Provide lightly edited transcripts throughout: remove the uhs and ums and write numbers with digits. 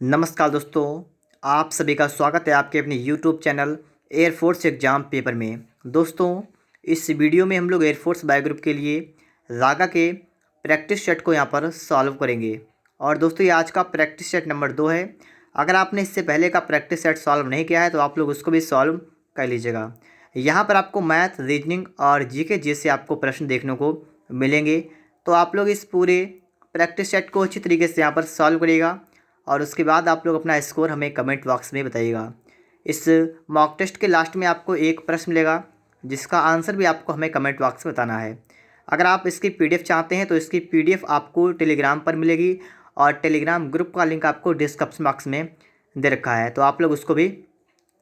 नमस्कार दोस्तों, आप सभी का स्वागत है आपके अपने YouTube channel air force exam paper में। दोस्तों, इस वीडियो में हम लोग एयरफोर्स बायो ग्रुप के लिए रागा के प्रैक्टिस सेट को यहाँ पर सॉल्व करेंगे। और दोस्तों, ये आज का प्रैक्टिस सेट नंबर 2 है। अगर आपने इससे पहले का प्रैक्टिस सेट सॉल्व नहीं किया है तो आप लोग उसको भी सॉल्व कर लीजिएगा। यहाँ पर आपको मैथ, रीजनिंग और जीके जैसे आपको प्रश्न देखने को मिलेंगे। तो आप लोग इस पूरे प्रैक्टिस सेट को अच्छी तरीके से यहाँ पर सॉल्व करिएगा और उसके बाद आप लोग अपना स्कोर हमें कमेंट बॉक्स में बताइएगा। इस मॉक टेस्ट के लास्ट में आपको एक प्रश्न मिलेगा जिसका आंसर भी आपको हमें कमेंट बॉक्स में बताना है। अगर आप इसकी पीडीएफ चाहते हैं तो इसकी पीडीएफ आपको टेलीग्राम पर मिलेगी और टेलीग्राम ग्रुप का लिंक आपको डिस्क्रिप्शन बॉक्स में दे रखा है, तो आप लोग उसको भी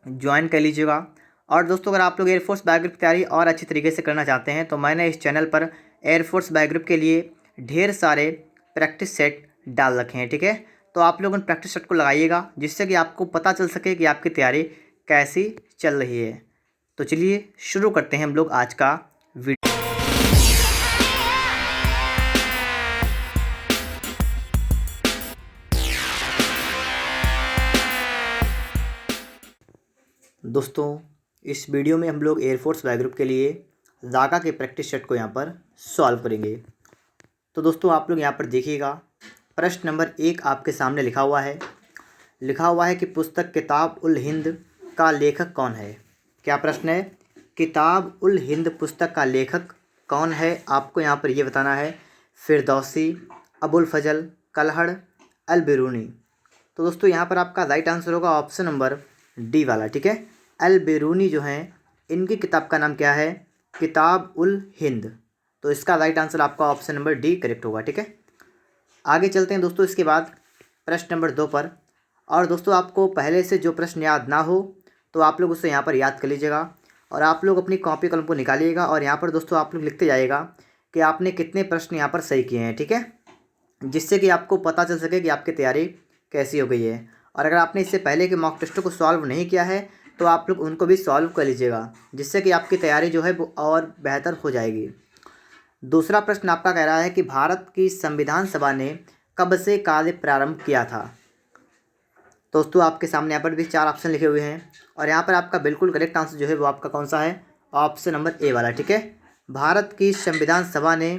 ज्वाइन कर लीजिएगा। और दोस्तों, अगर आप लोग एयरफोर्स बायो ग्रुप की तैयारी और अच्छी तरीके से करना चाहते हैं तो मैंने इस चैनल पर एयरफोर्स बायो ग्रुप के लिए ढेर सारे प्रैक्टिस सेट डाल रखे हैं, ठीक है। तो आप लोग उन प्रैक्टिस सेट को लगाइएगा जिससे कि आपको पता चल सके कि आपकी तैयारी कैसी चल रही है। तो चलिए शुरू करते हैं हम लोग आज का वीडियो। दोस्तों, इस वीडियो में हम लोग एयरफोर्स बायो ग्रुप के लिए रागा के प्रैक्टिस सेट को यहाँ पर सॉल्व करेंगे। तो दोस्तों, आप लोग यहाँ पर देखिएगा, प्रश्न नंबर 1 आपके सामने लिखा हुआ है कि पुस्तक किताब उल हिंद का लेखक कौन है। क्या प्रश्न है? किताब उल हिंद पुस्तक का लेखक कौन है, आपको यहाँ पर ये बताना है। फिरदौसी, अबुल फजल, कलहड़, अल बिरूनी। तो दोस्तों, यहाँ पर आपका राइट आंसर होगा ऑप्शन नंबर डी वाला, ठीक है। अल बिरूनी जो हैं, इनकी किताब का नाम क्या है? किताब उल हिंद। तो इसका राइट आंसर आपका ऑप्शन नंबर डी करेक्ट होगा, ठीक है। आगे चलते हैं दोस्तों इसके बाद प्रश्न नंबर 2 पर। और दोस्तों, आपको पहले से जो प्रश्न याद ना हो तो आप लोग उससे यहाँ पर याद कर लीजिएगा और आप लोग अपनी कॉपी कलम को निकालिएगा और यहाँ पर दोस्तों आप लोग लिखते जाइएगा कि आपने कितने प्रश्न यहाँ पर सही किए हैं, ठीक है, जिससे कि आपको पता चल सके कि आपकी तैयारी कैसी हो गई है। और अगर आपने इससे पहले के मॉक टेस्टों को सॉल्व नहीं किया है तो आप लोग उनको भी सॉल्व कर लीजिएगा, जिससे कि आपकी तैयारी जो है वो और बेहतर हो जाएगी। दूसरा प्रश्न आपका कह रहा है कि भारत की संविधान सभा ने कब से कार्य प्रारंभ किया था। दोस्तों, आपके सामने यहाँ पर भी 4 ऑप्शन लिखे हुए हैं और यहाँ पर आपका बिल्कुल करेक्ट आंसर जो है वो आपका कौन सा है? ऑप्शन नंबर ए वाला, ठीक है। भारत की संविधान सभा ने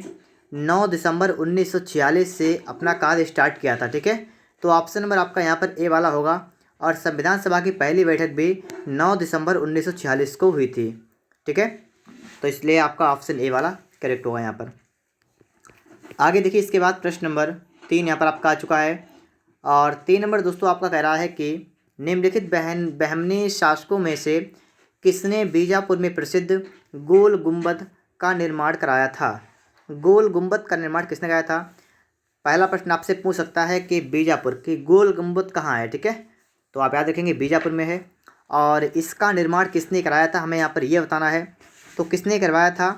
9 दिसंबर 1946 से अपना कार्य स्टार्ट किया था, ठीक है। तो ऑप्शन नंबर आपका यहाँ पर ए वाला होगा और संविधान सभा की पहली बैठक भी 9 दिसंबर 1946 को हुई थी, ठीक है। तो इसलिए आपका ऑप्शन ए वाला करेक्ट होगा यहाँ पर। आगे देखिए, इसके बाद प्रश्न नंबर 3 यहाँ पर आपका आ चुका है और 3 नंबर दोस्तों आपका कह रहा है कि निम्नलिखित बहमनी शासकों में से किसने बीजापुर में प्रसिद्ध गोल गुंबद का निर्माण कराया था। गोल गुंबद का निर्माण किसने कराया था? पहला प्रश्न आपसे पूछ सकता है कि बीजापुर की गोल गुंबद कहाँ है, ठीक है। तो आप याद रखेंगे बीजापुर में है और इसका निर्माण किसने कराया था, हमें यहाँ पर यह बताना है। तो किसने करवाया था?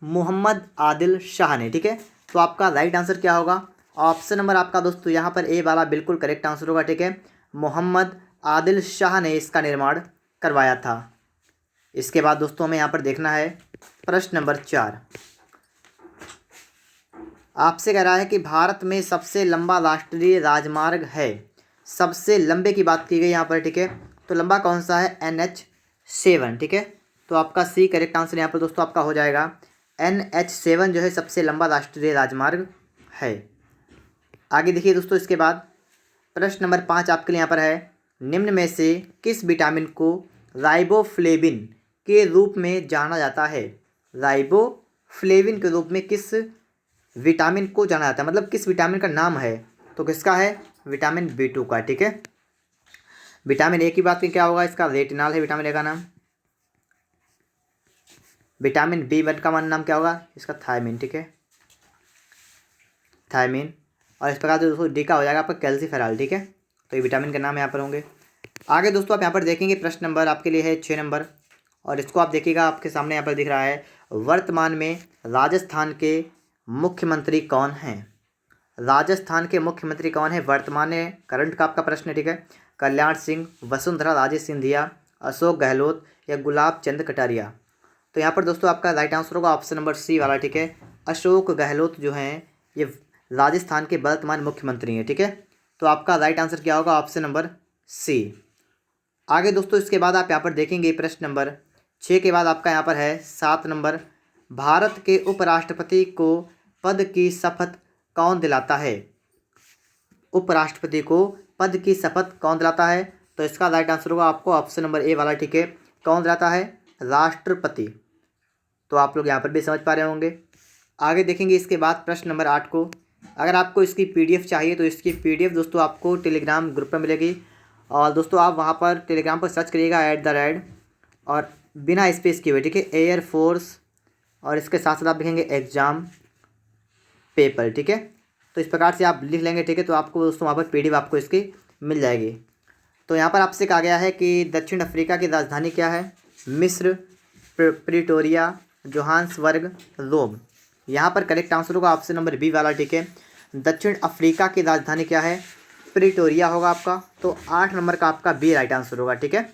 मोहम्मद आदिल शाह ने, ठीक है। तो आपका राइट आंसर क्या होगा? ऑप्शन नंबर आपका दोस्तों यहाँ पर ए वाला बिल्कुल करेक्ट आंसर होगा, ठीक है। मोहम्मद आदिल शाह ने इसका निर्माण करवाया था। इसके बाद दोस्तों हमें यहाँ पर देखना है प्रश्न नंबर 4। आपसे कह रहा है कि भारत में सबसे लंबा राष्ट्रीय राजमार्ग है। सबसे लंबे की बात की गई यहाँ पर, ठीक है। तो लंबा कौन सा है? NH7, ठीक है। तो आपका सी करेक्ट आंसर यहाँ पर दोस्तों आपका हो जाएगा। NH7 जो है सबसे लंबा राष्ट्रीय राजमार्ग है। आगे देखिए दोस्तों, इसके बाद प्रश्न नंबर 5 आपके लिए यहाँ पर है। निम्न में से किस विटामिन को राइबोफ्लेविन के रूप में जाना जाता है? राइबोफ्लेविन के रूप में किस विटामिन को जाना जाता है, मतलब किस विटामिन का नाम है? तो किसका है? विटामिन B2 का, ठीक है। विटामिन ए की बात की क्या होगा? इसका रेटिनॉल है विटामिन ए का नाम। विटामिन B1 का नाम क्या होगा? इसका थायमिन, ठीक है, थायमिन। और इस प्रकार से दोस्तों डी का हो जाएगा आपका कैल्सीफेरॉल, ठीक है। तो ये विटामिन के नाम यहाँ पर होंगे। आगे दोस्तों आप यहाँ पर देखेंगे प्रश्न नंबर आपके लिए है 6 नंबर और इसको आप देखिएगा, आपके सामने यहाँ पर दिख रहा है वर्तमान में राजस्थान के मुख्यमंत्री कौन हैं। राजस्थान के मुख्यमंत्री कौन है वर्तमान में? करंट का आपका प्रश्न है, ठीक है। कल्याण सिंह, वसुंधरा राजे सिंधिया, अशोक गहलोत या गुलाब चंद कटारिया। तो यहाँ पर दोस्तों आपका राइट आंसर होगा ऑप्शन नंबर सी वाला, ठीक है। अशोक गहलोत जो हैं ये राजस्थान के वर्तमान मुख्यमंत्री हैं, ठीक है। तो आपका राइट आंसर क्या होगा? Option number C. आगे दोस्तों इसके बाद आप यहाँ पर देखेंगे प्रश्न नंबर 6 के बाद आपका यहाँ पर है 7 नंबर, भारत के उपराष्ट्रपति को पद की शपथ कौन दिलाता है? उपराष्ट्रपति को पद की शपथ कौन दिलाता है? तो इसका राइट आंसर होगा आपको ऑप्शन नंबर ए वाला, ठीक है। कौन दिलाता है? राष्ट्रपति। तो आप लोग यहाँ पर भी समझ पा रहे होंगे। आगे देखेंगे इसके बाद प्रश्न नंबर 8 को। अगर आपको इसकी पीडीएफ चाहिए तो इसकी पीडीएफ दोस्तों आपको टेलीग्राम ग्रुप पर मिलेगी, और दोस्तों आप वहाँ पर टेलीग्राम पर सर्च करिएगा @ और बिना स्पेस किए हुए, ठीक है, एयरफोर्स, और इसके साथ साथ आप लिखेंगे एग्ज़ाम पेपर, ठीक है। तो इस प्रकार से आप लिख लेंगे, ठीक है, तो आपको दोस्तों वहाँ पर पीडीएफ आपको इसकी मिल जाएगी। तो यहाँ पर आपसे कहा गया है कि दक्षिण अफ्रीका की राजधानी क्या है? मिस्र, प्रिटोरिया, जोहान्सबर्ग, रोम। यहाँ पर करेक्ट आंसर होगा ऑप्शन नंबर बी वाला, ठीक है। दक्षिण अफ्रीका की राजधानी क्या है? प्रिटोरिया होगा आपका। तो 8 नंबर का आपका बी राइट आंसर होगा, ठीक है।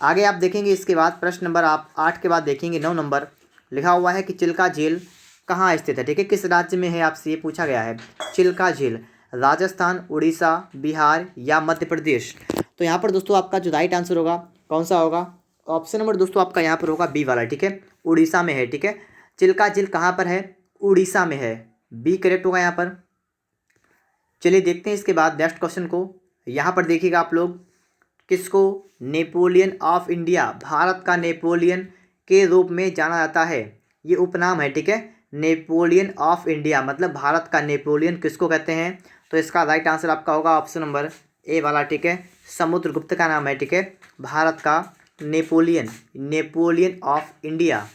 आगे आप देखेंगे इसके बाद प्रश्न नंबर आप 8 के बाद देखेंगे 9 नंबर, लिखा हुआ है कि चिल्का झील कहाँ स्थित है, ठीक है। किस राज्य में है आपसे ये पूछा गया है। चिल्का झील राजस्थान, उड़ीसा, बिहार या मध्य प्रदेश। तो यहाँ पर दोस्तों आपका जो राइट आंसर होगा कौन सा होगा? ऑप्शन नंबर दोस्तों आपका यहाँ पर होगा बी वाला, ठीक है। उड़ीसा में है, ठीक है। चिल्का झील कहाँ पर है? उड़ीसा में है। बी करेक्ट होगा यहाँ पर। चलिए देखते हैं इसके बाद नेक्स्ट क्वेश्चन को। यहाँ पर देखिएगा आप लोग, किसको नेपोलियन ऑफ इंडिया, भारत का नेपोलियन के रूप में जाना जाता है? ये उपनाम है, ठीक है। नेपोलियन ऑफ इंडिया मतलब भारत का नेपोलियन किसको कहते हैं? तो इसका राइट आंसर आपका होगा ऑप्शन नंबर ए वाला, ठीक है। समुद्रगुप्त का नाम है, ठीक है, भारत का नेपोलियन, नेपोलियन ऑफ इंडिया।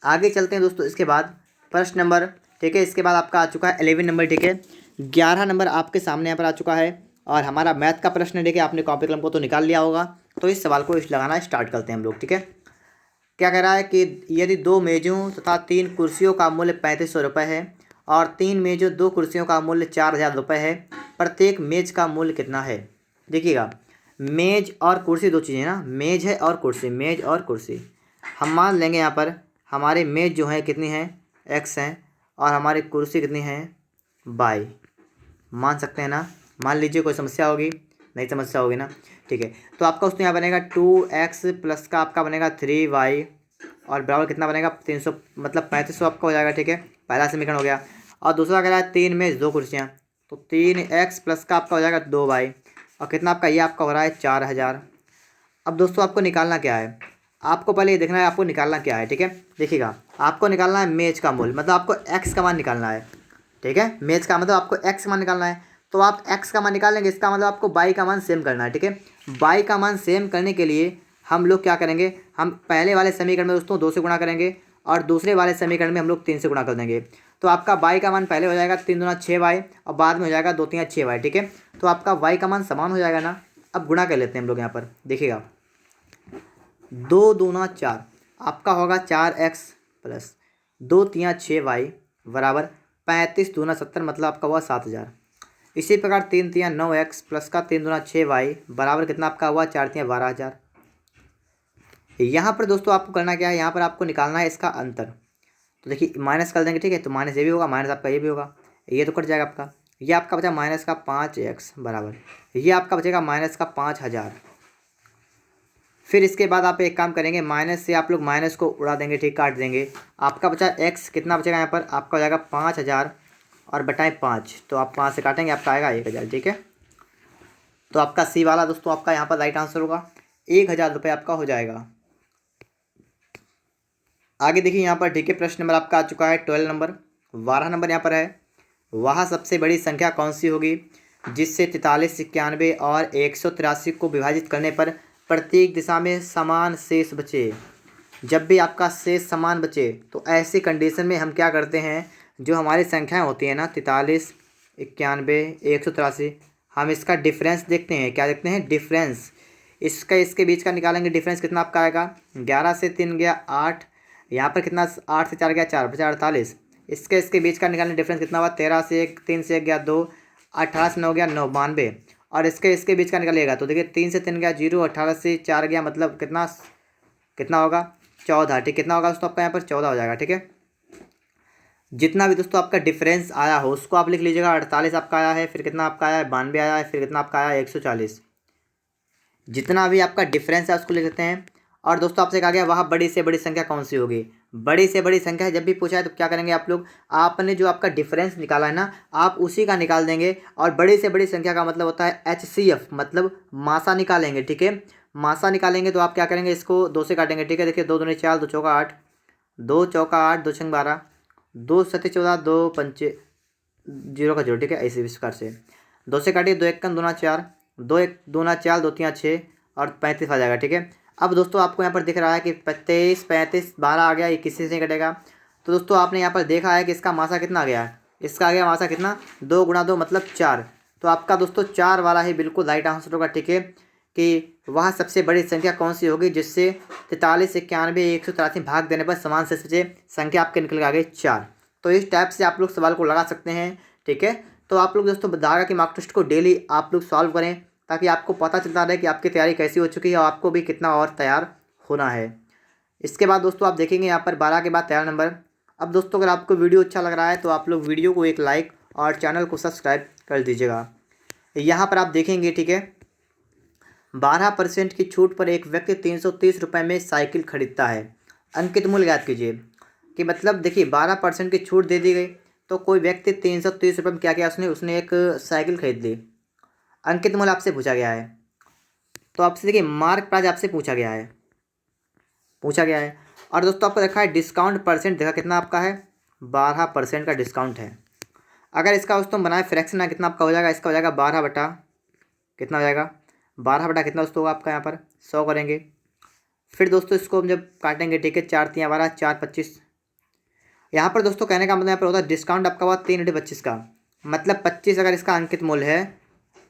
आगे चलते हैं दोस्तों इसके बाद प्रश्न नंबर, ठीक है, इसके बाद आपका आ चुका है 11 नंबर, ठीक है। 11 नंबर आपके सामने यहाँ पर आ चुका है, और हमारा मैथ का प्रश्न है, ठीक है। आपने कॉपी कलम को तो निकाल लिया होगा, तो इस सवाल को लगाना स्टार्ट करते हैं हम लोग, ठीक है। क्या कह रहा है कि यदि 2 मेज़ों तथा 3 कुर्सियों का मूल्य 3500 रुपये है और 3 मेज़ों 2 कुर्सियों का मूल्य 4000 रुपये है, प्रत्येक मेज़ का मूल्य कितना है? देखिएगा, मेज़ और कुर्सी दो चीज़ें ना, मेज़ है और कुर्सी, मेज़ और कुर्सी। हम मान लेंगे यहाँ पर हमारे मेज़ जो है कितनी है? x हैं, और हमारी कुर्सी कितनी है? y। मान सकते हैं ना? मान लीजिए कोई समस्या होगी? नहीं समस्या होगी ना, ठीक है। तो आपका उसमें यहाँ बनेगा 2x प्लस का आपका बनेगा 3y, और बराबर कितना बनेगा? 300, मतलब 3500 आपका हो जाएगा, ठीक है। पहला समीकरण हो गया। और दूसरा कह रहा है 3 में 2 कुर्सियाँ, तो 3x प्लस का आपका हो जाएगा 2y, और कितना आपका ये आपका हो रहा है 4000। अब दोस्तों आपको निकालना क्या है? आपको पहले ये देखना है आपको निकालना क्या है, ठीक है। देखिएगा, आपको निकालना है मेज का मूल्य, मतलब आपको x का मान निकालना है, ठीक है। मेज का मतलब आपको x का मान निकालना है, तो आप x का मान निकालेंगे, इसका मतलब आपको y का मान सेम करना है, ठीक है। y का मान सेम करने के लिए हम लोग क्या करेंगे? हम पहले वाले समीकरण में दोस्तों 2 से गुणा करेंगे, और दूसरे वाले समीकरण में हम लोग 3 से गुणा कर देंगे। तो आपका y का मान पहले हो जाएगा 3 दूना 6y, और बाद में हो जाएगा 2 3 6y, ठीक है। तो आपका y का मान समान हो जाएगा ना। अब गुणा कर लेते हैं हम लोग यहाँ पर, देखिएगा, 2 दूना 4 आपका होगा 4x प्लस 2 3 6y बराबर 35 दूना 70, मतलब आपका हुआ 7000। इसी प्रकार 3 3 9x प्लस का 3 दूना 6y बराबर कितना आपका हुआ? 4 3 12000। यहाँ पर दोस्तों आपको करना क्या है? यहाँ पर आपको निकालना है इसका अंतर। तो देखिए माइनस कर देंगे, ठीक है। तो माइनस ये भी होगा, माइनस आपका ये भी होगा, ये तो कट जाएगा आपका। ये आपका बचा माइनस का 5x बराबर, ये आपका बचेगा माइनस का 5000। फिर इसके बाद आप एक काम करेंगे, माइनस से आप लोग माइनस को उड़ा देंगे, ठीक, काट देंगे। आपका बचा x, कितना बचेगा यहाँ पर? आपका हो जाएगा 5000 और बटाएं 5, तो आप 5 से काटेंगे, आपका आएगा 1000, ठीक है। तो आपका सी वाला दोस्तों आपका यहाँ पर राइट आंसर होगा, 1000 रुपये आपका हो जाएगा। आगे देखिए यहाँ पर, ठीक है, प्रश्न नंबर आपका आ चुका है 12 नंबर। 12 नंबर यहाँ पर है, वह सबसे बड़ी संख्या कौन सी होगी जिससे 43, 91 और 183 को विभाजित करने पर प्रत्येक दिशा में समान शेष बचे? जब भी आपका शेष समान बचे तो ऐसी कंडीशन में हम क्या करते हैं? जो हमारी संख्याएं होती हैं ना, 43, 91, 183, हम इसका डिफरेंस देखते हैं। क्या देखते हैं? डिफरेंस। इसका इसके बीच का निकालेंगे, डिफरेंस कितना आपका आएगा? 11 से 3 गया 8, यहाँ पर कितना 8 से 4 गया 4, बचा 48। इसके बीच का निकालने डिफरेंस कितना हुआ? 13 से 1, 3 से 1 गया 2, 18 से 9 गया 9, 92। और इसके बीच का निकालिएगा तो देखिए 3 से 3 गया 0, 18 से 4 गया, मतलब कितना कितना होगा? 14, ठीक। कितना होगा दोस्तों आपका यहाँ पर? 14 हो जाएगा, ठीक है। जितना भी दोस्तों आपका डिफरेंस आया हो उसको आप लिख लीजिएगा। 48 आपका आया है, फिर कितना आपका आया है, 92 आया है, फिर कितना आपका आया है, 140। जितना भी आपका डिफरेंस है उसको लिख लेते हैं। और दोस्तों आपसे कहा गया वह बड़ी से बड़ी संख्या कौन सी होगी। बड़ी से बड़ी संख्या जब भी पूछा है तो क्या करेंगे आप लोग, आपने जो आपका डिफरेंस निकाला है ना आप उसी का निकाल देंगे। और बड़ी से बड़ी संख्या का मतलब होता है HCF, मतलब मासा निकालेंगे। ठीक है, मासा निकालेंगे तो आप क्या करेंगे, इसको 2 से काटेंगे। ठीक है, देखिए 2 दूनी 4, 2 चौका 8, 2 चौका 8, 2 छंग 12, 2 सत्ते 14, 2 पंचे 0 का 0। ठीक है, ऐसे इस प्रकार से 2 से काटिए। 2 1 दूना 4, 2 1 दूना 4, 2 3 6 और 35 आ जाएगा। ठीक है, अब दोस्तों आपको यहाँ पर दिख रहा है कि 23 35 12 आ गया, ये किसी से नहीं कटेगा। तो दोस्तों आपने यहाँ पर देखा है कि इसका मासा कितना आ गया है, इसका आ गया मासा कितना, 2 गुणा 2 मतलब 4। तो आपका दोस्तों 4 वाला ही बिल्कुल राइट आंसर होगा। ठीक है, कि वह सबसे बड़ी संख्या कौन सी होगी जिससे 43 91 183 भाग देने पर समान से बचे संख्या आपके निकल के आ गई 4। तो इस टाइप से आप लोग सवाल को लगा सकते हैं। ठीक है, तो आप लोग दोस्तों धागा की मार्क टेस्ट को डेली आप लोग सॉल्व करें ताकि आपको पता चलता रहे कि आपकी तैयारी कैसी हो चुकी है और आपको भी कितना और तैयार होना है। इसके बाद दोस्तों आप देखेंगे यहाँ पर 12 के बाद 13 नंबर। अब दोस्तों अगर आपको वीडियो अच्छा लग रहा है तो आप लोग वीडियो को एक लाइक और चैनल को सब्सक्राइब कर दीजिएगा। यहाँ पर आप देखेंगे, ठीक है, 12% की छूट पर एक व्यक्ति 330 रुपये में साइकिल खरीदता है। अंकित मूल्य ज्ञात कीजिए। कि मतलब देखिए 12% की छूट दे दी गई तो कोई व्यक्ति 330 रुपये में क्या किया, उसने एक साइकिल खरीद ली। अंकित मूल्य आपसे पूछा गया है। तो आपसे देखिए मार्क प्राइस आपसे पूछा गया है। और दोस्तों आपको देखा है डिस्काउंट परसेंट, देखा कितना आपका है, 12% का डिस्काउंट है। अगर इसका दोस्तों बनाए फ्रैक्शन ना कितना आपका हो जाएगा, इसका हो जाएगा 12 बटा कितना हो जाएगा, 12 बटा कितना दोस्तों होगा आपका यहाँ पर 100 करेंगे। फिर दोस्तों इसको हम जब काटेंगे, ठीक है, 4 3 12 4 25। यहाँ पर दोस्तों कहने का मतलब यहाँ पर होता है डिस्काउंट आपका हुआ 3/25 का, मतलब 25 अगर इसका अंकित मूल्य है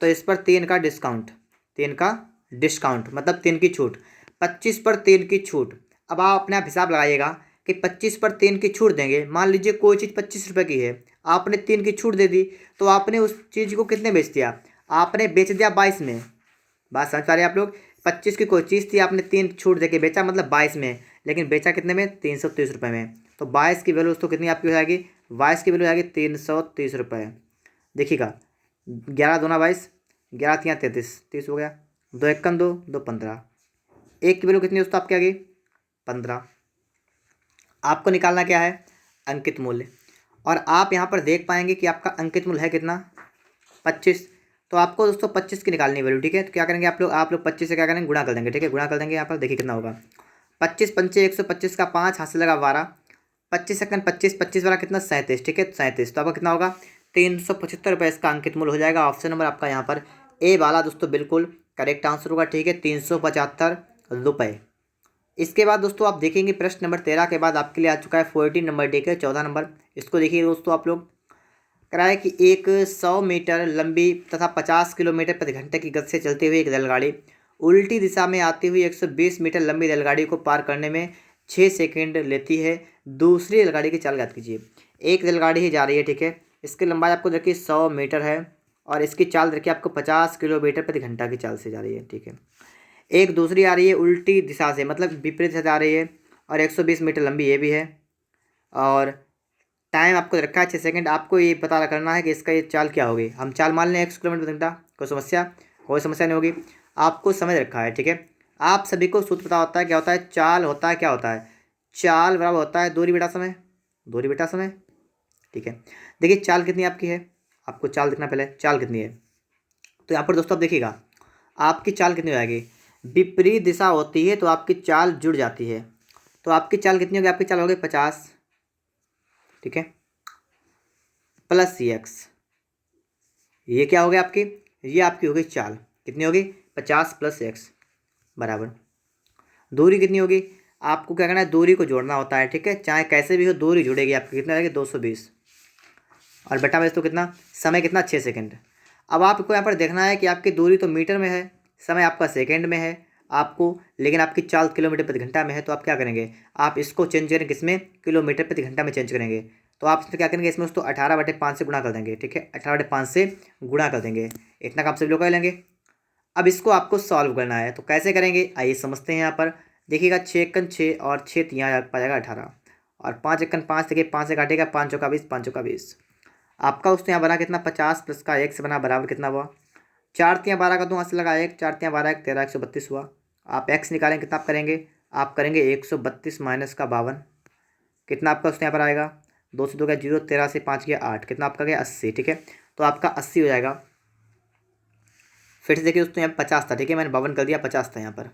तो इस पर 3 का डिस्काउंट, 3 का डिस्काउंट मतलब 3 की छूट, 25 पर 3 की छूट। अब आप अपने आप हिसाब लगाइएगा कि 25 पर 3 की छूट देंगे। मान लीजिए कोई चीज़ 25 रुपये की है, आपने 3 की छूट दे दी तो आपने उस चीज़ को कितने बेच दिया, आपने बेच दिया 22 में। बात समझ पा रहे हैं आप लोग, 25 की कोई चीज़ थी, आपने 3 छूट देके बेचा मतलब 22 में, लेकिन बेचा कितने में, 330 रुपये में। तो 22 की वैल्यू दोस्तों कितनी आपकी हो जाएगी, 22 की वैल्यू हो जाएगी 330 रुपये। देखिएगा 11 दूना 22, 11 तिया 33, 30 हो गया, 2 1 2, 2 15, एक की वैल्यू कितनी दोस्तों आपकी आ गई 15। आपको निकालना क्या है, अंकित मूल्य। और आप यहाँ पर देख पाएंगे कि आपका अंकित मूल्य है कितना, 25। तो आपको दोस्तों 25 की निकालनी वैल्यू। ठीक है, तो क्या करेंगे आप लोग 25 से क्या करेंगे, गुणा कर देंगे। ठीक है, गुणा कर देंगे। यहाँ पर देखिए कितना होगा, 25 पंचे 125 का 5 हाथ से लगा 12, 25 सेकंड 25, 25 वाला कितना 37। ठीक है, 37 तो आपका कितना होगा 375 रुपये इसका अंकित मूल्य हो जाएगा। ऑप्शन नंबर आपका यहाँ पर ए वाला दोस्तों बिल्कुल करेक्ट आंसर होगा। ठीक है, 375 रुपये। इसके बाद दोस्तों आप देखेंगे प्रश्न नंबर 13 के बाद आपके लिए आ चुका है 14 नंबर। ठीक है, 14 नंबर इसको देखिए दोस्तों आप लोग। कराया कि एक 100 मीटर लंबी तथा 50 किलोमीटर प्रति घंटे की गति से चलती हुई एक रेलगाड़ी उल्टी दिशा में आती हुई 120 मीटर लंबी रेलगाड़ी को पार करने में 6 सेकंड लेती है। दूसरी रेलगाड़ी की चाल ज्ञात कीजिए। एक रेलगाड़ी ही जा रही है, ठीक है, इसकी लंबाई आपको देखिए 100 मीटर है और इसकी चाल देखिए आपको 50 किलोमीटर प्रति घंटा की चाल से जा रही है। ठीक है, एक दूसरी आ रही है उल्टी दिशा से, मतलब विपरीत दिशा से आ रही है और 120 मीटर लंबी ये भी है और टाइम आपको रखा है 6 सेकंड। आपको ये पता करना है कि इसका ये चाल क्या होगी। हम चाल मान लें 100 किलोमीटर प्रति घंटा, कोई समस्या नहीं होगी। आपको समझ रखा है, ठीक है। आप सभी को सूत्र पता होता है, क्या होता है चाल होता है, क्या होता है चाल बराबर होता है दूरी बटा समय, दूरी बटा समय। ठीक है, देखिए चाल कितनी आपकी है, आपको चाल देखना पहले चाल कितनी है। तो यहाँ पर दोस्तों आप देखिएगा आपकी चाल कितनी हो जाएगी, विपरीत दिशा होती है तो आपकी चाल जुड़ जाती है। तो आपकी चाल कितनी होगी, आपकी चाल होगी 50, ठीक है, प्लस एक्स। ये क्या हो गया आपकी, ये आपकी हो गई चाल कितनी होगी 50 प्लस एक्स बराबर दूरी कितनी होगी। आपको क्या करना है, दूरी को जोड़ना होता है, ठीक है, चाहे कैसे भी हो दूरी जुड़ेगी आपकी। कितना रहेगी 220 और बटा में तो कितना समय कितना 6 सेकंड। अब आपको यहाँ पर देखना है कि आपकी दूरी तो मीटर में है, समय आपका सेकंड में है आपको, लेकिन आपकी चाल किलोमीटर प्रति घंटा में है। तो आप क्या करेंगे, आप इसको चेंज करेंगे किसमें, किलोमीटर प्रति घंटा में चेंज करेंगे। तो आप इसमें क्या करेंगे, इसमें उसको 18/5 से गुणा कर देंगे। ठीक है, 18/5 से गुणा कर देंगे, इतना काम सभी लोग कर लेंगे। अब इसको आपको सॉल्व करना है, तो कैसे करेंगे आइए समझते हैं। यहाँ पर देखिएगा 6 × 6 और 6 तिया आ जाएगा 18 और 5 एकन 5, देखिए 5 से काटेगा, 5 चौका 20, 5 चौका 20। आपका उसने यहाँ बना कितना 50 प्लस का 1 से बना बराबर कितना हुआ 4 तियाँ 12 का 2 हाथ से लगा 1, 4 तियाँ 12 1 13, 132 हुआ। आप एक्स निकालेंगे कितना आप करेंगे, आप करेंगे 132 माइनस का 52, कितना आपका उसने यहाँ पर आएगा 2 से 2 गया 0, 13 से 5 गया 8, कितना आपका गया 80। ठीक है, तो आपका 80 हो जाएगा। फिर से देखिए दोस्तों यहाँ 50 था, ठीक है, मैंने 52 कर दिया, 50 था यहाँ पर,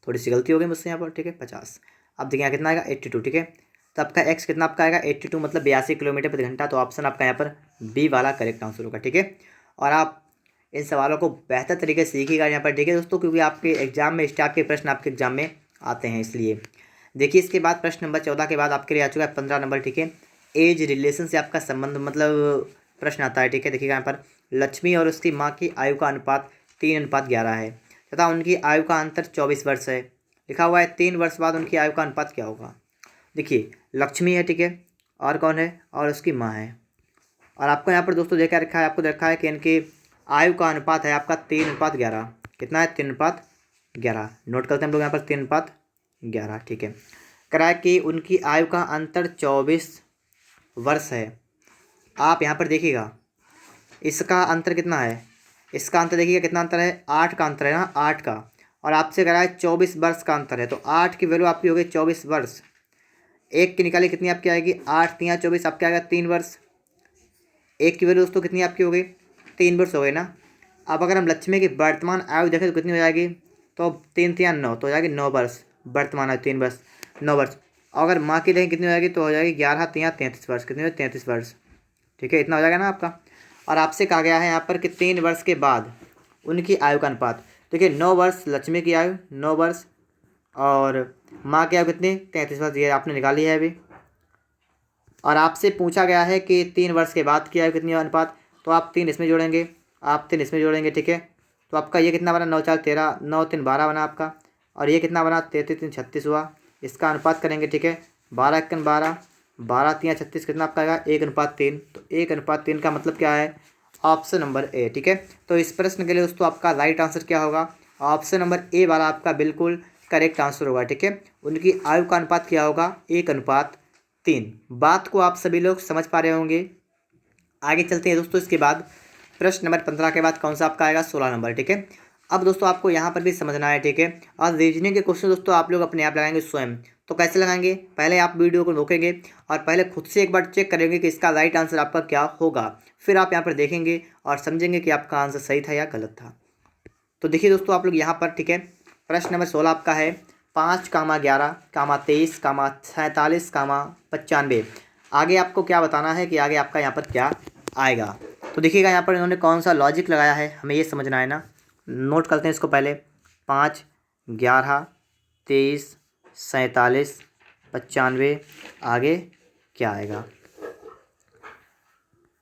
थोड़ी सी गलती हो गई मुझसे यहाँ पर, ठीक है 50। अब देखिए यहाँ कितना आएगा 82, ठीक है, तो आपका एक्स कितना आपका आएगा 82 मतलब 82 किलोमीटर प्रति घंटा। तो ऑप्शन आपका यहाँ पर बी वाला करेक्ट आंसर होगा। ठीक है, और आप इन सवालों को बेहतर तरीके से सीखिएगा यहाँ पर, ठीक है दोस्तों, क्योंकि आपके एग्जाम में इस टाइप के प्रश्न आपके एग्जाम में आते हैं, इसलिए देखिए इसके बाद प्रश्न नंबर 14 के बाद आपके लिए आ चुका है 15 नंबर। ठीक है, एज रिलेशन से आपका संबंध मतलब प्रश्न आता है। ठीक है, देखिएगा यहाँ पर लक्ष्मी और उसकी माँ की आयु का अनुपात 3:11 है तथा उनकी आयु का अंतर 24 वर्ष है। लिखा हुआ है 3 वर्ष बाद उनकी आयु का अनुपात क्या होगा। देखिए लक्ष्मी है, ठीक है, और कौन है, और उसकी माँ है, और आपको यहाँ पर दोस्तों देखा रखा है, आपको देखा है कि इनकी आयु का अनुपात है आपका 3:11, कितना है 3:11। नोट करते हैं हम लोग यहाँ पर 3:11। ठीक है, करा कि उनकी आयु का अंतर 24 वर्ष है। आप यहाँ पर देखिएगा इसका अंतर कितना है, इसका अंतर देखिएगा कितना अंतर है, 8 का अंतर है ना, 8 का, और आपसे करा है 24 वर्ष का अंतर है, तो 8 की वैल्यू आपकी हो गई 24 वर्ष। एक की निकाली कितनी आपकी आएगी 8 तियाँ 24, आपके आएगा 3 वर्ष। एक की वैल्यू दोस्तों कितनी आपकी हो गई 3 वर्ष हो गई ना। अब अगर हम लक्ष्मी की वर्तमान आयु देखें तो कितनी हो जाएगी, तो 3 तियाँ 9, तो हो जाएगी 9 वर्ष। वर्तमान आयु 3 वर्ष 9 वर्ष। अगर माँ की देखें कितनी हो जाएगी, तो हो जाएगी 11 तियाँ 33 वर्ष, कितनी हो 33 वर्ष। ठीक है, इतना हो जाएगा ना आपका। और आपसे कहा गया है यहाँ पर कि 3 वर्ष के बाद उनकी आयु का अनुपात। देखिए 9 वर्ष लक्ष्मी की आयु 9 वर्ष, और माँ की आयु कितनी 33 वर्ष, ये आपने निकाली है अभी। और आपसे पूछा गया है कि 3 वर्ष के बाद की आयु कितनी है अनुपात, तो आप 3 इसमें जोड़ेंगे, आप 3 इसमें जोड़ेंगे। ठीक है, तो आपका ये कितना बना 9 4 13, 9 3 12 बना आपका, और ये कितना बना 33 3 36 हुआ। इसका अनुपात करेंगे, ठीक है, 12 1 12, 12 3 36, कितना आपका आएगा 1:3। तो 1:3 का मतलब क्या है, ऑप्शन नंबर ए। ठीक है, तो इस प्रश्न के लिए दोस्तों आपका राइट आंसर क्या होगा, ऑप्शन नंबर ए वाला आपका बिल्कुल करेक्ट आंसर होगा। ठीक है, उनकी आयु का अनुपात क्या होगा 1:3। बात को आप सभी लोग समझ पा रहे होंगे। आगे चलते हैं दोस्तों, इसके बाद प्रश्न नंबर 15 के बाद कौन सा आपका आएगा 16 नंबर। ठीक है, अब दोस्तों आपको यहाँ पर भी समझना है। ठीक है, और रीजनिंग के क्वेश्चन दोस्तों आप लोग अपने आप लगाएंगे स्वयं। तो कैसे लगाएंगे, पहले आप वीडियो को रोकेंगे और पहले खुद से एक बार चेक करेंगे कि इसका राइट आंसर आपका क्या होगा, फिर आप यहाँ पर देखेंगे और समझेंगे कि आपका आंसर सही था या गलत था। तो देखिए दोस्तों आप लोग यहाँ पर, ठीक है, प्रश्न नंबर 16 आपका है 5,11, 23, 47, 95। आगे आपको क्या बताना है कि आगे आपका यहाँ पर क्या आएगा। तो देखिएगा यहाँ पर इन्होंने कौन सा लॉजिक लगाया है, हमें ये समझना है ना। नोट करते हैं इसको पहले, 5, 11, 23, 47, 95, आगे क्या आएगा।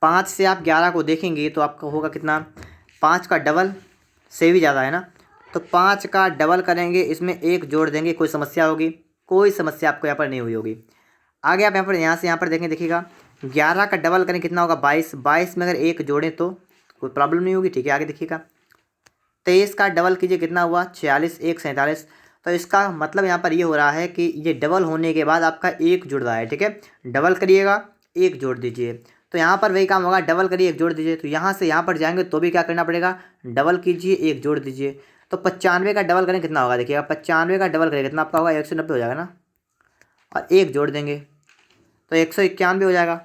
5 से आप 11 को देखेंगे तो आपका होगा कितना, 5 का डबल से भी ज़्यादा है ना, तो 5 का डबल करेंगे, इसमें 1 जोड़ देंगे, कोई समस्या होगी, कोई समस्या आपको यहाँ पर नहीं हुई होगी। आगे आप यहाँ से यहाँ पर देखें, देखिएगा 11 का डबल करें कितना होगा 22, 22 में अगर 1 जोड़ें तो कोई प्रॉब्लम नहीं होगी। ठीक है, आगे देखिएगा 23 का डबल कीजिए कितना हुआ 46, 1 47। तो इसका मतलब यहाँ पर ये हो रहा है कि ये डबल होने के बाद आपका 1 जुड़ रहा है। ठीक है, डबल करिएगा 1 जोड़ दीजिए, तो यहाँ पर वही काम होगा, डबल करिए 1 जोड़ दीजिए। तो यहाँ से यहाँ पर जाएंगे तो भी क्या करना पड़ेगा, डबल कीजिए 1 जोड़ दीजिए। तो 95 का डबल करें कितना होगा, देखिएगा 95 का डबल करें कितना आपका होगा 190 हो जाएगा ना, और 1 जोड़ देंगे तो 191 हो जाएगा।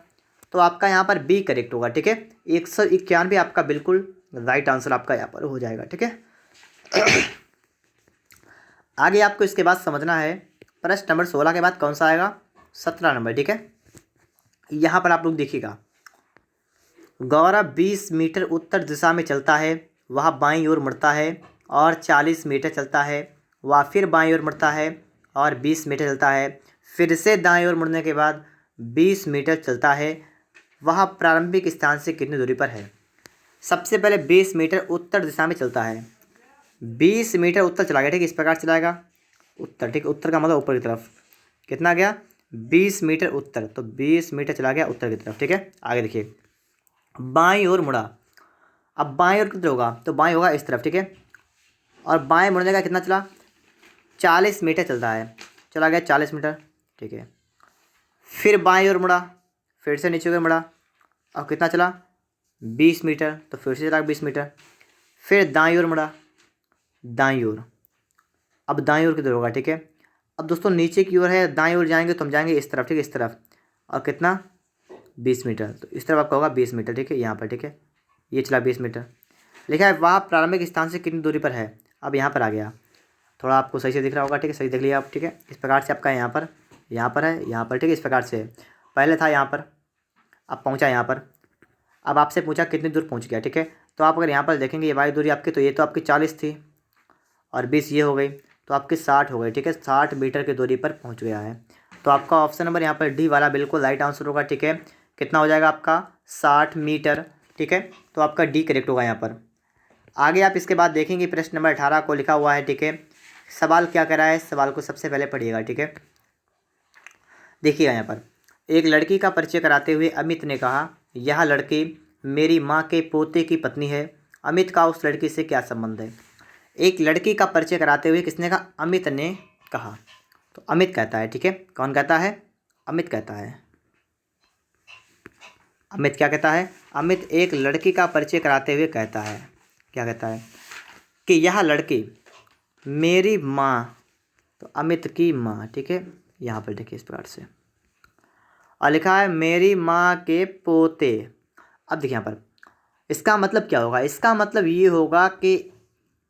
तो आपका यहाँ पर बी करेक्ट होगा। ठीक है, 191 आपका बिल्कुल राइट आंसर आपका यहाँ पर हो जाएगा। ठीक है, आगे आपको इसके बाद समझना है प्रश्न नंबर 16 के बाद कौन सा आएगा 17 नंबर। ठीक है, यहाँ पर आप लोग देखिएगा, गौरव 20 मीटर उत्तर दिशा में चलता है, वह बाईं ओर मुड़ता है और 40 मीटर चलता है, वह फिर बाईं ओर मुड़ता है और 20 मीटर चलता है, फिर से दाईं ओर मुड़ने के बाद 20 मीटर चलता है, वह प्रारंभिक स्थान से कितनी दूरी पर है। सबसे पहले 20 मीटर उत्तर दिशा में चलता है, 20 मीटर उत्तर चला गया। ठीक है, इस प्रकार चलाएगा उत्तर। ठीक, उत्तर का मतलब ऊपर की तरफ, कितना गया 20 मीटर उत्तर, तो 20 मीटर चला गया उत्तर की तरफ। ठीक है, आगे देखिए बाईं ओर मुड़ा, अब बाईं ओर कितना होगा, तो बाईं होगा इस तरफ। ठीक है, और बाएं मुड़ने का कितना चला 40 मीटर चलता है, चला गया 40 मीटर। ठीक है, फिर बाईं ओर मुड़ा, फिर से नीचे की ओर मुड़ा, और कितना चला 20 मीटर, तो फिर से चला 20 मीटर। फिर दाईं ओर मुड़ा, दाईं ओर, अब दाईं ओर किधर होगा, ठीक है। अब दोस्तों नीचे की ओर है, दाईं ओर जाएंगे तो हम जाएंगे इस तरफ, ठीक है, इस तरफ, और कितना 20 मीटर, तो इस तरफ आपका होगा 20 मीटर, ठीक है, यहाँ पर, ठीक है, ये चला 20 मीटर। लिखा है वह प्रारंभिक स्थान से कितनी दूरी पर है। अब यहाँ पर आ गया, थोड़ा आपको सही से दिख रहा होगा, ठीक है, सही देख लिया आप, ठीक है। इस प्रकार से आपका यहाँ पर है, यहाँ पर, ठीक है, इस प्रकार से पहले था यहाँ पर, अब पहुँचा यहाँ पर। अब आपसे पूछा कितनी दूर पहुँच गया, ठीक है। तो आप अगर यहाँ पर देखेंगे ये वाली दूरी आपकी, तो ये तो आपकी 40 थी और 20 ये हो गई, तो आपकी 60 हो गई, ठीक है, 60 मीटर की दूरी पर पहुँच गया है। तो आपका ऑप्शन नंबर यहाँ पर डी वाला बिल्कुल राइट आंसर होगा, ठीक है। कितना हो जाएगा आपका 60 मीटर, ठीक है। तो आपका डी करेक्ट होगा यहाँ पर। आगे आप इसके बाद देखेंगे प्रश्न नंबर 18 को लिखा हुआ है, ठीक है। सवाल क्या कह रहा है, सवाल को सबसे पहले पढ़िएगा, ठीक है। देखिएगा यहाँ पर, एक लड़की का परिचय कराते हुए अमित ने कहा, यह लड़की मेरी माँ के पोते की पत्नी है। अमित का उस लड़की से क्या संबंध है। एक लड़की का परिचय कराते हुए किसने कहा, अमित ने कहा। तो अमित कहता है, ठीक है, कौन कहता है, अमित कहता है। अमित क्या कहता है, अमित एक लड़की का परिचय कराते हुए कहता है, क्या कहता है, कि यह लड़की मेरी माँ, तो अमित की माँ, ठीक है, यहाँ पर देखिए इस प्रकार से, और लिखा है मेरी माँ के पोते। अब देखिए यहाँ पर इसका मतलब क्या होगा, इसका मतलब ये होगा कि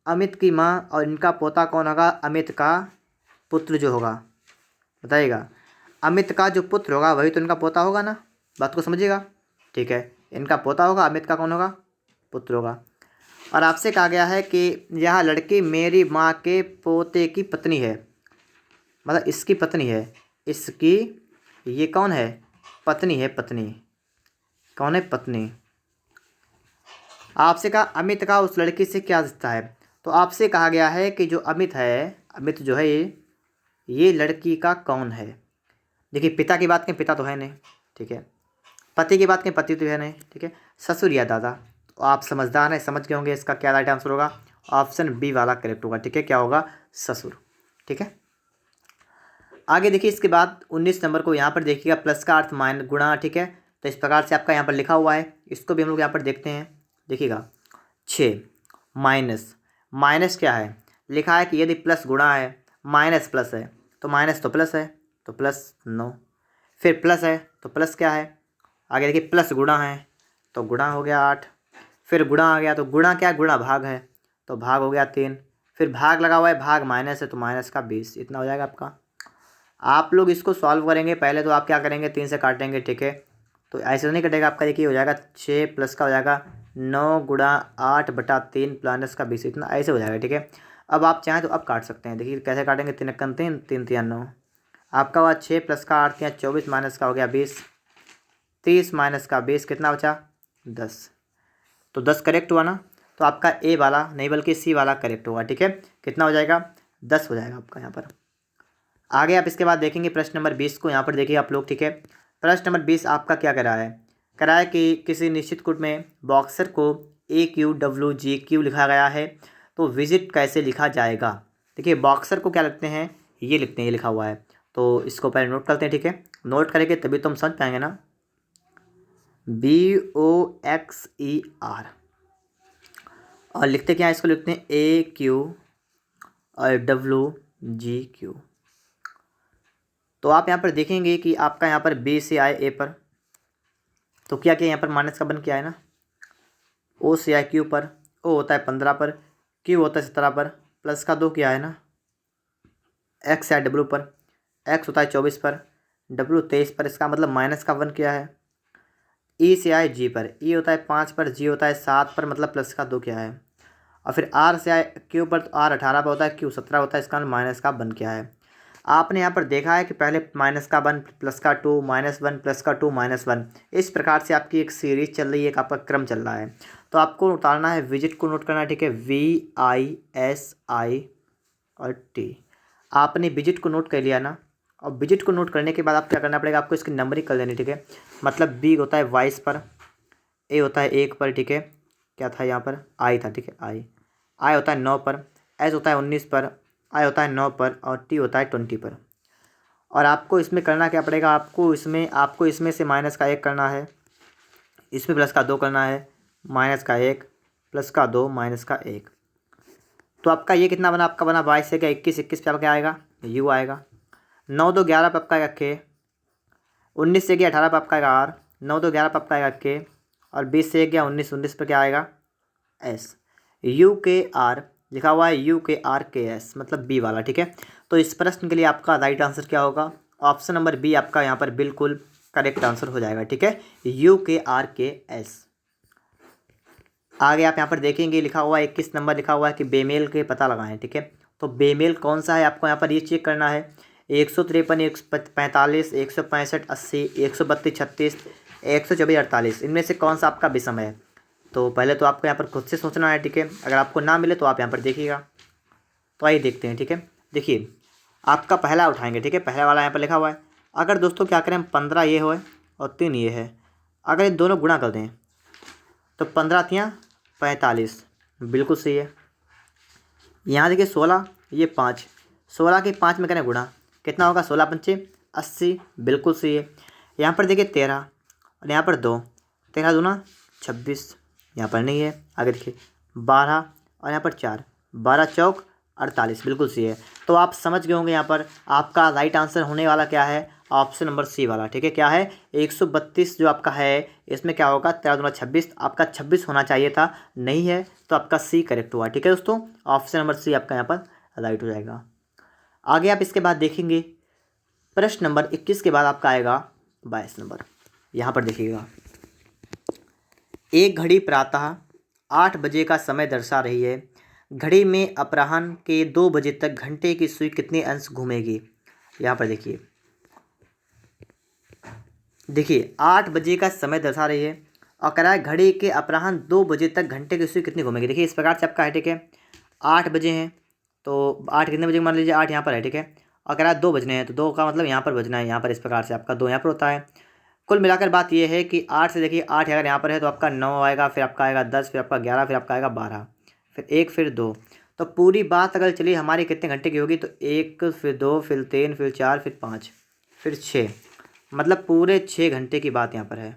अमित की माँ और इनका पोता कौन होगा, अमित का पुत्र जो होगा, बताइएगा, अमित का जो पुत्र होगा वही तो इनका पोता होगा ना, बात को समझिएगा, ठीक है। इनका पोता होगा, अमित का कौन होगा, पुत्र होगा। और आपसे कहा गया है कि यह लड़की मेरी माँ के पोते की पत्नी है, मतलब इसकी पत्नी है, इसकी, ये कौन है, पत्नी है, पत्नी, कौन है, पत्नी। आपसे कहा अमित का उस लड़की से क्या रिश्ता है। तो आपसे कहा गया है कि जो अमित है, अमित जो है ये लड़की का कौन है। देखिए पिता की बात करें, पिता तो है नहीं, ठीक है। पति की बात करें, पति तो है नहीं, ठीक है। ससुर या दादा, तो आप समझदार हैं, समझ गए होंगे इसका क्या राइट आंसर होगा, ऑप्शन बी वाला करेक्ट होगा, ठीक है, क्या होगा, ससुर, ठीक है। आगे देखिए इसके बाद 19 नंबर को यहाँ पर देखिएगा, प्लस का अर्थ माइनस गुणा, ठीक है। तो इस प्रकार से आपका यहाँ पर लिखा हुआ है, इसको भी हम लोग यहाँ पर देखते हैं, देखिएगा 6 माइनस, माइनस क्या है, लिखा है कि यदि प्लस गुणा है, माइनस प्लस है, तो माइनस तो प्लस है, तो प्लस 9, फिर प्लस है तो प्लस क्या है, आगे देखिए प्लस गुणा है तो गुणा हो गया 8, फिर गुणा आ गया तो गुणा क्या है, गुणा भाग है, तो भाग हो गया 3, फिर भाग लगा हुआ है, भाग माइनस है तो माइनस का 20, इतना हो जाएगा आपका। आप लोग इसको सॉल्व करेंगे, पहले तो आप क्या करेंगे, 3 से काटेंगे, ठीक है। तो ऐसे तो नहीं कटेगा आपका, देखिए हो जाएगा 6 प्लस का हो जाएगा 9 गुणा 8/3 प्लस का 20, इतना ऐसे हो जाएगा, ठीक है। अब आप चाहें तो अब काट सकते हैं, देखिए कैसे काटेंगे, 3 एकम 3, 3 तिया 9, आपका हुआ 6 प्लस का 8 तिया 24 माइनस का हो गया 20, 30 माइनस का 20 कितना बचा 10, तो 10 करेक्ट हुआ ना। तो आपका ए वाला नहीं बल्कि सी वाला करेक्ट होगा, ठीक है। कितना हो जाएगा 10 हो जाएगा आपका यहाँ पर। आगे आप इसके बाद देखेंगे प्रश्न नंबर 20 को, यहाँ पर देखिए आप लोग, ठीक है। प्रश्न नंबर 20 आपका क्या कह रहा है, कह रहा है कि किसी निश्चित कोर्ट में बॉक्सर को AQWGQ लिखा गया है, तो विजिट कैसे लिखा जाएगा। देखिए बॉक्सर को क्या लिखते हैं, ये लिखते हैं, ये लिखा हुआ है, तो इसको पहले नोट करते हैं, ठीक है। नोट करेंगे तभी तो हम समझ पाएंगे ना, BOXER, और लिखते क्या है, इसको लिखते हैं AQWGQ। तो आप यहाँ पर देखेंगे कि आपका यहाँ पर B से आए A पर, तो क्या किया, यहाँ पर माइनस का बन किया है ना, O से आए Q पर, O होता है 15 पर, Q होता है 17 पर, प्लस का 2 किया है ना, X से आए W पर, X होता है 24 पर, W 23 पर, इसका मतलब माइनस का 1 किया है। E से आए G पर, E होता है 5 पर, G होता है 7 पर, मतलब प्लस का 2 किया है। और फिर R से आए Q पर, तो R 18 पर होता है, Q 17 होता है, इसका माइनस का 1 किया है। आपने यहाँ पर देखा है कि पहले माइनस का 1 प्लस का 2 -1 प्लस का 2 -1, इस प्रकार से आपकी एक सीरीज चल रही है, एक आपका क्रम चल रहा है। तो आपको उतारना है, विजिट को नोट करना है, ठीक है, VISI और T। आपने विजिट को नोट कर लिया ना, और विजिट को नोट करने के बाद आप क्या करना पड़ेगा, आपको इसकी नंबरिंग कर लेनी, ठीक है। मतलब B होता है 22 पर, A होता है 1 पर, ठीक है, क्या था यहाँ पर I था, ठीक है, I होता है 9 पर, S होता है 19 पर, I होता है 9 पर, और T होता है 20 पर। और आपको इसमें करना क्या पड़ेगा, आपको इसमें से माइनस का 1 करना है, इसमें प्लस का 2 करना है, माइनस का 1 प्लस का 2 माइनस का 1। तो आपका ये कितना बना, आपका बना 22 से क्या 21, 21 पे आपका क्या आएगा, यू आएगा। 9 2 11 पे आपका आएगा के, 19 से गया 18 पे आपका आएगा आर, 9 2 11 पे आपका आएगा के, और 20 से गया 19, 19 पे क्या आएगा एस। यू के आर लिखा हुआ है, यू के आर के एस मतलब बी वाला, ठीक है। तो इस प्रश्न के लिए आपका राइट आंसर क्या होगा, ऑप्शन नंबर बी आपका यहाँ पर बिल्कुल करेक्ट आंसर हो जाएगा, ठीक है, यू के आर के एस। आगे आप यहाँ पर देखेंगे लिखा हुआ है 21 नंबर लिखा हुआ है कि बेमेल के पता लगाएं, ठीक है। तो बेमेल कौन सा है आपको यहाँ पर ये चेक करना है। 153 145 165 80 132 36 124 48 इनमें से कौन सा आपका विषम है। तो पहले तो आपको यहाँ पर खुद से सोचना है, ठीक है। अगर आपको ना मिले तो आप यहाँ पर देखिएगा। तो आइए देखते हैं, ठीक है। देखिए आपका पहला उठाएंगे, ठीक है, पहला वाला यहाँ पर लिखा हुआ है। अगर दोस्तों क्या करें, 15 ये हो और 3 ये है, अगर ये दोनों गुणा कर दें तो 15 तियाँ 45 बिल्कुल सही है। यहाँ देखिए 16 ये 5, 16 के 5 में करें गुणा, कितना होगा 16 पंचे 80 बिल्कुल सही है। यहाँ पर देखिए 13 और यहाँ पर 2, 13 दूना 26 यहाँ पर नहीं है। आगे देखिए 12 और यहाँ पर 4, 12 चौक 48 बिल्कुल सही है। तो आप समझ गए होंगे यहाँ पर आपका राइट आंसर होने वाला क्या है, ऑप्शन नंबर सी वाला, ठीक है। क्या है 132 जो आपका है, इसमें क्या होगा 13 दूना 26, आपका 26 होना चाहिए था, नहीं है, तो आपका सी करेक्ट हुआ, ठीक है दोस्तों। ऑप्शन नंबर सी आपका यहाँ पर राइट हो जाएगा। आगे आप इसके बाद देखेंगे प्रश्न नंबर 21 के बाद आपका आएगा 22 नंबर। यहाँ पर देखिएगा, एक घड़ी प्रातः 8 बजे का समय दर्शा रही है, घड़ी में अपराह्न के 2 बजे तक घंटे की सुई कितने अंश घूमेगी। यहाँ पर देखिए 8 बजे का समय दर्शा रही है और कह रहा है घड़ी के अपराह्न 2 बजे तक घंटे की सुई कितनी घूमेगी। देखिए इस प्रकार से आपका है, ठीक है। 8 बजे हैं तो 8 कितने बजे मान लीजिए, 8 यहाँ पर है, ठीक है। और कह रहा है 2 बजने हैं तो 2 का मतलब यहाँ पर बजना है, यहाँ पर इस प्रकार से आपका 2 यहाँ पर होता है। कुल मिलाकर बात यह है कि 8 से देखिए 8 अगर यहाँ पर है तो आपका 9 आएगा, फिर आपका आएगा 10, फिर आपका 11, फिर आपका आएगा 12, फिर 1, फिर 2। तो पूरी बात अगर चलिए हमारी कितने घंटे की होगी, तो 1 फिर 2 फिर 3 फिर 4 फिर 5 फिर 6, मतलब पूरे 6 घंटे की बात यहाँ पर है।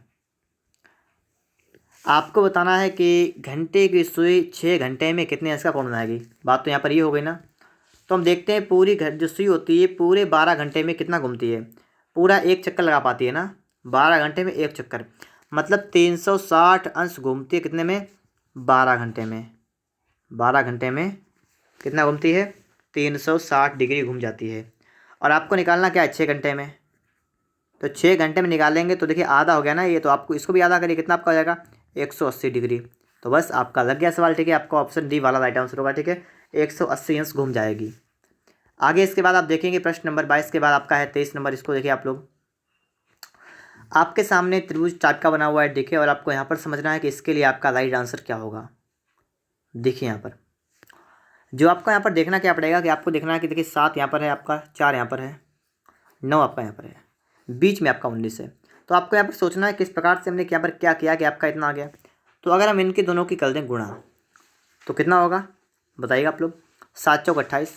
आपको बताना है कि घंटे की सुई 6 घंटे में कितने अंश का कोण बनाएगी। बात तो यहाँ पर ये हो गई ना। तो हम देखते हैं पूरी जो सुई होती है पूरे 12 घंटे में कितना घूमती है, पूरा एक चक्कर लगा पाती है ना, 12 घंटे में एक चक्कर, मतलब 360 अंश घूमती है कितने में, 12 घंटे में। 12 घंटे में कितना घूमती है, 360 डिग्री घूम जाती है। और आपको निकालना क्या है 6 घंटे में, तो 6 घंटे में निकालेंगे तो देखिए आधा हो गया ना ये, तो आपको इसको भी आधा करिए, कितना आपका हो जाएगा 180 डिग्री। तो बस आपका लग गया सवाल, ठीक है। आपका ऑप्शन डी वाला राइट आंसर होगा, ठीक है, 180 अंश घूम जाएगी। आगे इसके बाद आप देखेंगे प्रश्न नंबर 22 के बाद आपका है 23 नंबर। इसको देखिए आप लोग, आपके सामने त्रिभुज टाइप का बना हुआ है, देखिए, और आपको यहाँ पर समझना है कि इसके लिए आपका राइट आंसर क्या होगा। देखिए यहाँ पर जो आपको यहाँ पर देखना क्या पड़ेगा कि आपको देखना है कि देखिए 7 यहाँ पर है आपका, 4 यहाँ पर है, 9 आपका यहाँ पर है, बीच में आपका 19 है। तो आपको यहाँ पर सोचना है किस प्रकार से हमने यहाँ पर क्या किया कि आपका इतना आ गया। तो अगर हम इनके दोनों की कर दें गुणा तो कितना होगा बताइएगा आप लोग, 7 चौक 28,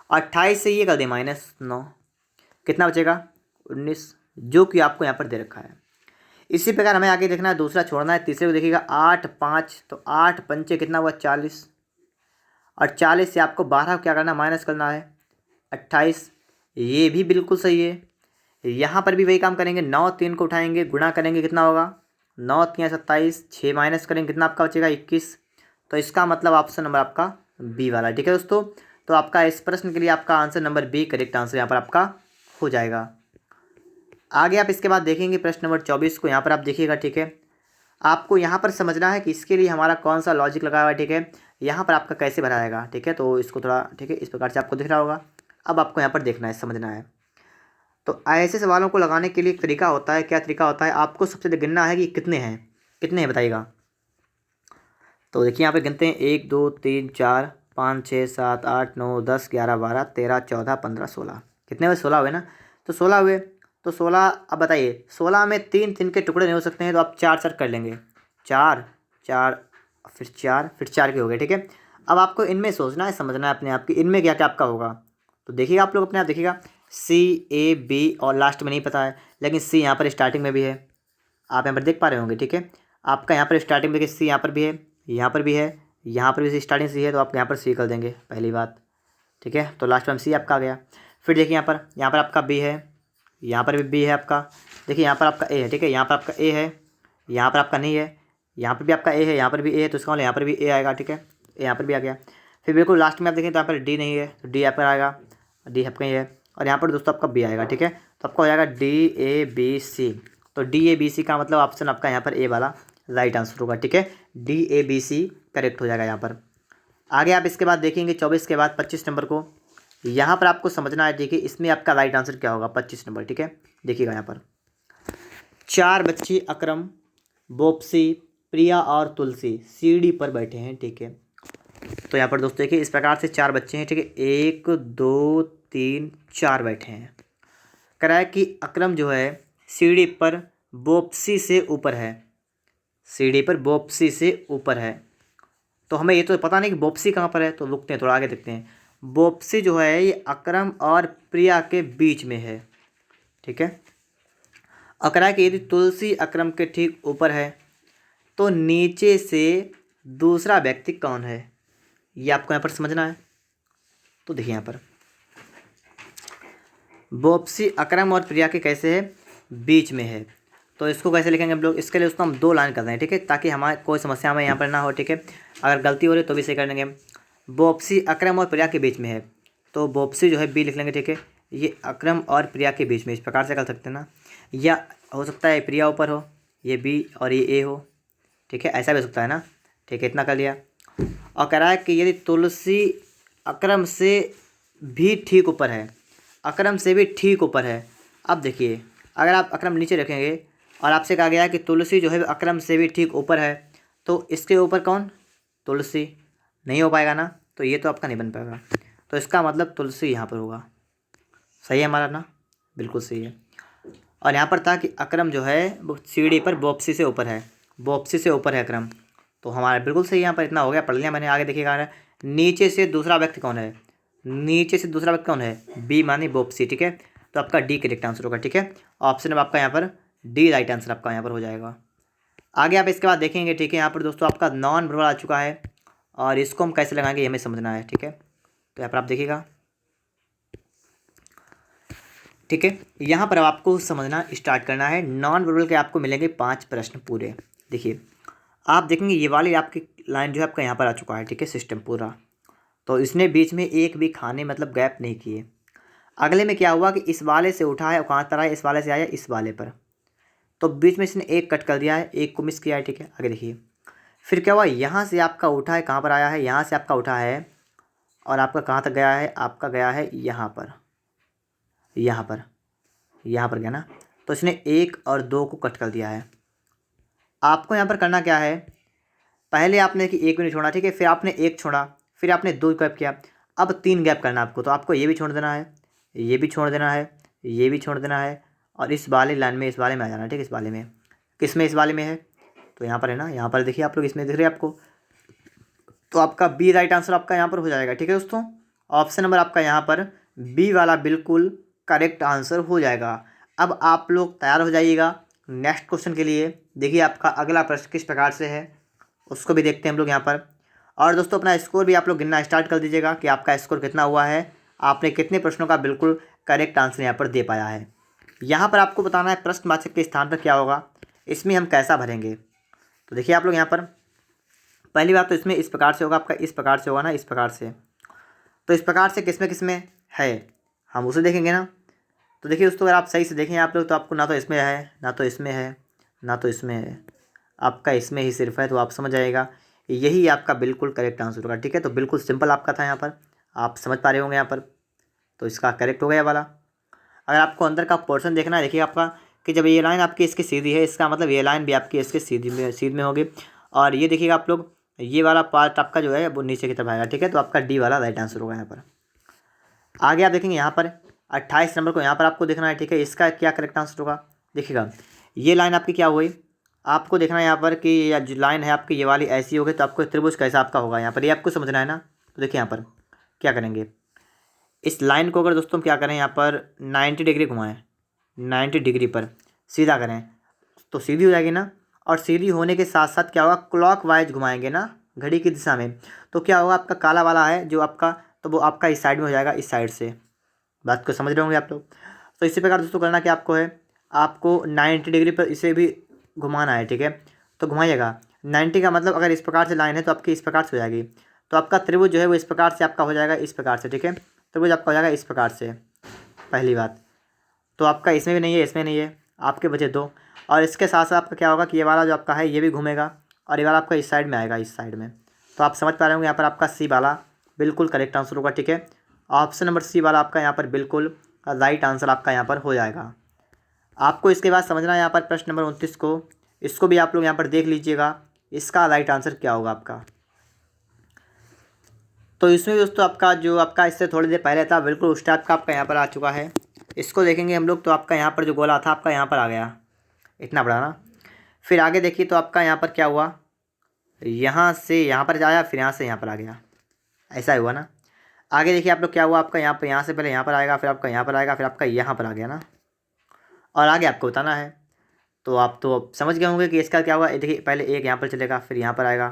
28 से ये कर दें -9, कितना बचेगा 19, जो कि आपको यहाँ पर दे रखा है। इसी प्रकार हमें आगे देखना है, दूसरा छोड़ना है, तीसरे को देखिएगा 8 5, तो 8 पंचे कितना हुआ 40, और 40 से आपको 12 क्या करना माइनस करना है 28, ये भी बिल्कुल सही है। यहाँ पर भी वही काम करेंगे, 9 3 को उठाएंगे गुणा करेंगे कितना होगा 9 3 27, 6 माइनस करेंगे कितना आपका बचेगा 21। तो इसका मतलब ऑप्शन नंबर आपका बी वाला, ठीक है दोस्तों। तो आपका इस प्रश्न के लिए आपका answer number B correct answer यहाँ पर आपका हो जाएगा। आगे आप इसके बाद देखेंगे प्रश्न नंबर 24 को, यहाँ पर आप देखिएगा, ठीक है। आपको यहाँ पर समझना है कि इसके लिए हमारा कौन सा लॉजिक लगा हुआ है, ठीक है, यहाँ पर आपका कैसे भरा जाएगा, ठीक है। तो इसको थोड़ा, ठीक है, इस प्रकार से आपको दिख रहा होगा। अब आपको यहाँ पर देखना है, समझना है। तो ऐसे सवालों को लगाने के लिए एक तरीका होता है, क्या तरीका होता है, आपको सबसे गिनना है कि कितने हैं बताइएगा। तो देखिए यहाँ पे गिनते हैं 1 2 3 4 5 6 7 8 9 10 11 12 13 14 15 16, कितने हुए 16 हुए ना। तो 16 हुए, तो 16, अब बताइए 16 में 3 3 के टुकड़े नहीं हो सकते हैं, तो आप 4 4 कर लेंगे, 4 4 फिर 4 फिर 4 के हो गए, ठीक है। अब आपको इनमें सोचना है, समझना है अपने आप की इनमें क्या क्या आपका होगा। तो देखिएगा आप लोग अपने आप देखिएगा, CAB और लास्ट में नहीं पता है, लेकिन C यहाँ पर स्टार्टिंग में भी है, आप यहाँ पर देख पा रहे होंगे। ठीक है, आपका यहाँ पर स्टार्टिंग में देखिए C यहाँ पर भी है, यहाँ पर भी है, यहाँ पर भी स्टार्टिंग C है, तो आप यहाँ पर C कर देंगे पहली बात। ठीक है, तो लास्ट में C आपका आ गया। फिर देखिए यहाँ पर आपका B है, यहाँ पर भी B है आपका। देखिए यहाँ पर आपका A है। ठीक है, यहाँ पर आपका A है, यहाँ पर आपका नहीं है, यहाँ पर भी आपका A है, यहाँ पर भी A है, तो इसका मतलब यहाँ पर भी A आएगा। ठीक है, A यहाँ पर भी आ गया। फिर बिल्कुल लास्ट में आप देखें तो यहाँ पर D नहीं है, तो D यहाँ पर आएगा, D आपका ही है, और यहाँ पर दोस्तों आपका B आएगा। ठीक है, तो आपका हो जाएगा DABC। तो DABC का मतलब ऑप्शन आपका यहाँ पर A वाला राइट आंसर होगा। ठीक है, DABC करेक्ट हो जाएगा यहाँ पर। आगे आप इसके बाद देखेंगे 24 के बाद 25 नंबर को। यहाँ पर आपको समझना है, देखिए इसमें आपका राइट आंसर क्या होगा 25 नंबर। ठीक है, देखिएगा यहाँ पर 4 बच्चे अकरम, बोप्सी, प्रिया और तुलसी सीढ़ी पर बैठे हैं। ठीक है, तो यहाँ पर दोस्तों देखिए इस प्रकार से 4 बच्चे हैं। ठीक है, 1 2 3 4 बैठे हैं। कह रहा है कि अकरम जो है सीढ़ी पर बोप्सी से ऊपर है, सीढ़ी पर बोप्सी से ऊपर है। तो हमें ये तो पता नहीं कि बोप्सी कहाँ पर है, तो रुकते हैं, थोड़ा आगे देखते हैं। बोप्सी जो है ये अकरम और प्रिया के बीच में है। ठीक है, और कह रहा है कि यदि तुलसी अकरम के ठीक ऊपर है तो नीचे से दूसरा व्यक्ति कौन है, ये आपको यहाँ पर समझना है। तो देखिए यहाँ पर बोप्सी अकरम और प्रिया के कैसे है, बीच में है, तो इसको कैसे लिखेंगे हम लोग। इसके लिए उसको हम 2 लाइन कर दें। ठीक है, ताकि हमारे कोई समस्या हमें यहाँ पर ना हो। ठीक है, अगर गलती हो रही तो भी सही कर देंगे। बोप्सी अकरम और प्रिया के बीच में है, तो बोप्सी जो है B लिख लेंगे। ठीक है, ये अकरम और प्रिया के बीच में, इस प्रकार से कर सकते हैं ना, या हो सकता है प्रिया ऊपर हो, ये B और ये A हो। ठीक है, ऐसा भी हो सकता है ना। ठीक है, इतना कर लिया। और कह रहा है कि यदि तुलसी अकरम से भी ठीक ऊपर है, अकरम से भी ठीक ऊपर है। अब देखिए अगर आप अकरम नीचे रखेंगे और आपसे कहा गया है कि तुलसी जो है अकरम से भी ठीक ऊपर है, तो इसके ऊपर कौन, तुलसी, नहीं हो पाएगा ना, तो ये तो आपका नहीं बन पाएगा। तो इसका मतलब तुलसी यहाँ पर होगा। सही है हमारा ना, बिल्कुल सही है। और यहाँ पर था कि अकरम जो है वो सीढ़ी पर बोप्सी से ऊपर है, बोप्सी से ऊपर है अकरम, तो हमारा बिल्कुल सही। यहाँ पर इतना हो गया, पढ़ लिया मैंने। आगे देखिएगा नीचे से दूसरा व्यक्ति कौन है, नीचे से दूसरा व्यक्ति कौन है, B मानी बोप्सी। ठीक है, तो आपका D करेक्ट आंसर होगा। ठीक है, ऑप्शन अब आपका यहाँ पर D राइट आंसर आपका यहाँ पर हो जाएगा। आगे आप इसके बाद देखेंगे। ठीक है, यहाँ पर दोस्तों आपका नॉन वर्बल आ चुका है, और इसको हम कैसे लगाएंगे ये हमें समझना है। ठीक है, तो यहाँ पर आप देखिएगा। ठीक है, यहाँ पर अब आपको समझना स्टार्ट करना है। नॉन वर्बल के आपको मिलेंगे 5 प्रश्न पूरे। देखिए आप देखेंगे ये वाली आपकी लाइन जो है आपका यहाँ पर आ चुका है। ठीक है, सिस्टम पूरा, तो इसने बीच में एक भी खाने मतलब गैप नहीं किए। अगले में क्या हुआ कि इस वाले से उठा है और कहाँ पर आया, इस वाले से आया इस वाले पर, तो बीच में इसने एक कट कर दिया है, एक को मिस किया है। ठीक है, आगे देखिए फिर क्या हुआ, यहाँ से आपका उठा है, कहाँ पर आया है, यहाँ से आपका उठा है और आपका कहाँ तक गया है, आपका गया है यहाँ पर, यहाँ पर, यहाँ पर गया ना, तो इसने 1 और 2 को कट कर दिया है। आपको यहाँ पर करना क्या है, पहले आपने कि 1 भी नहीं छोड़ा। ठीक है, फिर आपने 1 छोड़ा, फिर आपने 2 गैप किया, अब 3 गैप करना आपको। तो आपको ये भी छोड़ देना है, ये भी छोड़ देना है, ये भी छोड़ देना है, और इस वाले लाइन में, इस वाले में आ जाना। ठीक है, इस वाले में, किस में, इस वाले में है, तो यहाँ पर है ना, यहाँ पर देखिए आप लोग, इसमें दिख रहे हैं आपको, तो आपका B राइट आंसर आपका यहाँ पर हो जाएगा। ठीक है दोस्तों, ऑप्शन नंबर आपका यहाँ पर B वाला बिल्कुल करेक्ट आंसर हो जाएगा। अब आप लोग तैयार हो जाइएगा नेक्स्ट क्वेश्चन के लिए। देखिए आपका अगला प्रश्न किस प्रकार से है, उसको भी देखते हैं हम लोग यहाँ पर। और दोस्तों अपना स्कोर भी आप लोग गिनना स्टार्ट कर दीजिएगा कि आपका स्कोर कितना हुआ है, आपने कितने प्रश्नों का बिल्कुल करेक्ट आंसर यहाँ पर दे पाया है। यहाँ पर आपको बताना है प्रश्नवाचक के स्थान पर क्या होगा, इसमें हम कैसा भरेंगे। तो देखिए आप लोग यहाँ पर पहली बात तो इसमें इस प्रकार से होगा, आपका इस प्रकार से होगा ना, इस प्रकार से, तो इस प्रकार से किसमें है हम उसे देखेंगे ना। तो देखिए दोस्तों अगर आप सही से देखें आप लोग, तो आपको ना तो इसमें है, ना तो इसमें है, ना तो इसमें है, आपका इसमें ही सिर्फ है, तो आप समझ जाइएगा यही आपका बिल्कुल करेक्ट आंसर होगा। ठीक है, तो बिल्कुल सिंपल आपका था, यहाँ पर आप समझ पा रहे होंगे यहाँ पर, तो इसका करेक्ट हो गया वाला। अगर आपको अंदर का पोर्शन देखना है, देखिए आपका कि जब ये लाइन आपकी इसकी सीधी है, इसका मतलब ये लाइन भी आपकी इसके सीध में होगी, और ये देखिएगा आप लोग ये वाला पार्ट आपका जो है वो नीचे की तरफ आएगा। ठीक है, तो आपका D वाला राइट आंसर होगा यहाँ पर। आगे आप देखेंगे यहाँ पर 28 नंबर को यहाँ पर आपको देखना है। ठीक है, इसका क्या करेक्ट आंसर होगा, देखिएगा ये लाइन आपकी क्या हुई, आपको देखना है यहाँ पर कि यह जो लाइन है आपकी ये वाली ऐसी होगी, तो आपको त्रिभुज कैसा आपका होगा यहाँ पर, ये आपको समझना है ना। तो देखिए यहाँ पर क्या करेंगे, इस लाइन को अगर दोस्तों क्या करें यहाँ पर 90 डिग्री घुमाएं, 90 डिग्री पर सीधा करें तो सीधी हो जाएगी ना। और सीधी होने के साथ साथ क्या होगा, क्लॉक वाइज घुमाएंगे ना घड़ी की दिशा में, तो क्या होगा, आपका काला वाला है जो आपका, तो वो आपका इस साइड में हो जाएगा, इस साइड से। बात को समझ रहे होंगे आप लोग। तो इसी प्रकार दोस्तों करना क्या आपको है, आपको 90 डिग्री पर इसे भी घुमाना है, ठीक है। तो घुमाइएगा 90 का मतलब अगर इस प्रकार से लाइन है तो आपकी इस प्रकार से हो जाएगी। तो आपका त्रिभुज जो है वो इस प्रकार से आपका हो जाएगा, इस प्रकार से, ठीक है। त्रिभुज आपका हो जाएगा इस प्रकार से, पहली बात। तो आपका इसमें भी नहीं है, इसमें नहीं है, आपके बचे दो। और इसके साथ साथ आपका क्या होगा कि ये वाला जो आपका है ये भी घूमेगा और ये वाला आपका इस साइड में आएगा, इस साइड में। तो आप समझ पा रहे होंगे यहाँ पर आपका सी वाला बिल्कुल करेक्ट आंसर होगा, ठीक है। ऑप्शन नंबर सी वाला आपका यहाँ पर बिल्कुल राइट आंसर आपका यहाँ पर हो जाएगा। आपको इसके बाद समझना है यहाँ पर प्रश्न नंबर 29 को, इसको भी आप लोग यहाँ पर देख लीजिएगा, इसका राइट आंसर क्या होगा आपका। तो इसमें दोस्तों आपका जो आपका इससे थोड़ी देर पहले था बिल्कुल उस टाइप का आपका यहाँ पर आ चुका है। इसको देखेंगे हम लोग तो आपका यहाँ पर जो गोला था आपका यहाँ पर आ गया, इतना बड़ा ना। फिर आगे देखिए तो आपका यहाँ पर क्या हुआ, यहाँ से यहाँ पर आया, फिर यहाँ से यहाँ पर आ गया, ऐसा हुआ ना। आगे देखिए आप लोग क्या हुआ, आपका यहाँ पर, यहाँ से पहले यहाँ पर आएगा, फिर आपका यहाँ पर आएगा, फिर आपका यहाँ पर आ गया ना। और आगे आपको बताना है। तो आप तो अब समझ गए होंगे कि इसका क्या हुआ। देखिए पहले एक यहाँ पर चलेगा, फिर यहाँ पर आएगा,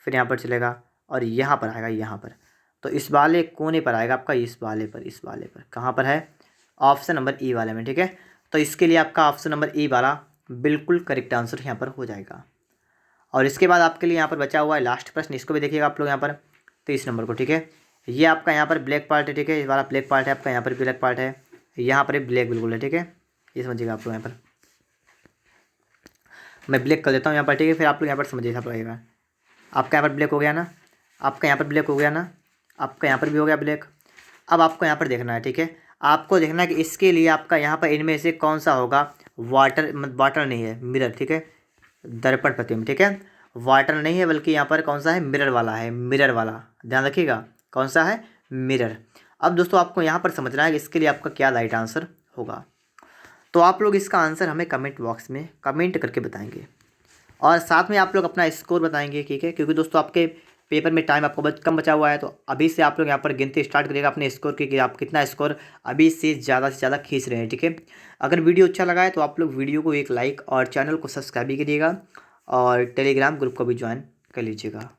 फिर यहाँ पर चलेगा और यहाँ पर आएगा, यहाँ पर। तो इस वाले कोने पर आएगा आपका, इस वाले पर, इस वाले पर कहाँ पर है, ऑप्शन नंबर ई वाले में, ठीक है। तो इसके लिए आपका ऑप्शन नंबर ई वाला बिल्कुल करेक्ट आंसर यहाँ पर हो जाएगा। और इसके बाद आपके लिए यहाँ पर बचा हुआ है लास्ट प्रश्न, इसको भी देखिएगा आप लोग यहाँ पर 30 नंबर को, ठीक है। ये आपका यहाँ पर ब्लैक पार्ट है, ठीक है, इस वाला ब्लैक पार्ट है आपका, यहाँ पर ब्लैक पार्ट है, यहाँ पर ब्लैक बिल्कुल है, ठीक है। ये समझिएगा आप लोग यहाँ पर, मैं ब्लैक कर देता हूँ यहाँ पर, ठीक है। फिर आप लोग यहाँ पर समझिए सब रहेगा। आपका यहाँ पर ब्लैक हो गया ना, आपका यहाँ पर ब्लैक हो गया ना, आपका यहाँ पर भी हो गया ब्लैक। अब आपको यहाँ पर देखना है, ठीक है। आपको देखना है कि इसके लिए आपका यहाँ पर इनमें से कौन सा होगा वाटर, वाटर नहीं है, मिरर, ठीक है, दर्पण प्रतिबिंब, ठीक है। वाटर नहीं है बल्कि यहाँ पर कौन सा है, मिरर वाला है, मिरर वाला, ध्यान रखिएगा कौन सा है, मिरर। अब दोस्तों आपको यहाँ पर समझना है कि इसके लिए आपका क्या राइट आंसर होगा। तो आप लोग इसका आंसर हमें कमेंट बॉक्स में कमेंट करके बताएंगे और साथ में आप लोग अपना स्कोर बताएंगे, ठीक है। क्योंकि दोस्तों आपके पेपर में टाइम आपको कम बचा हुआ है, तो अभी से आप लोग यहाँ पर गिनती स्टार्ट करिएगा अपने स्कोर की कि आप कितना स्कोर अभी से ज़्यादा खींच रहे हैं, ठीक है। अगर वीडियो अच्छा लगा है तो आप लोग वीडियो को एक लाइक और चैनल को सब्सक्राइब भी करिएगा और टेलीग्राम ग्रुप को भी ज्वाइन कर लीजिएगा।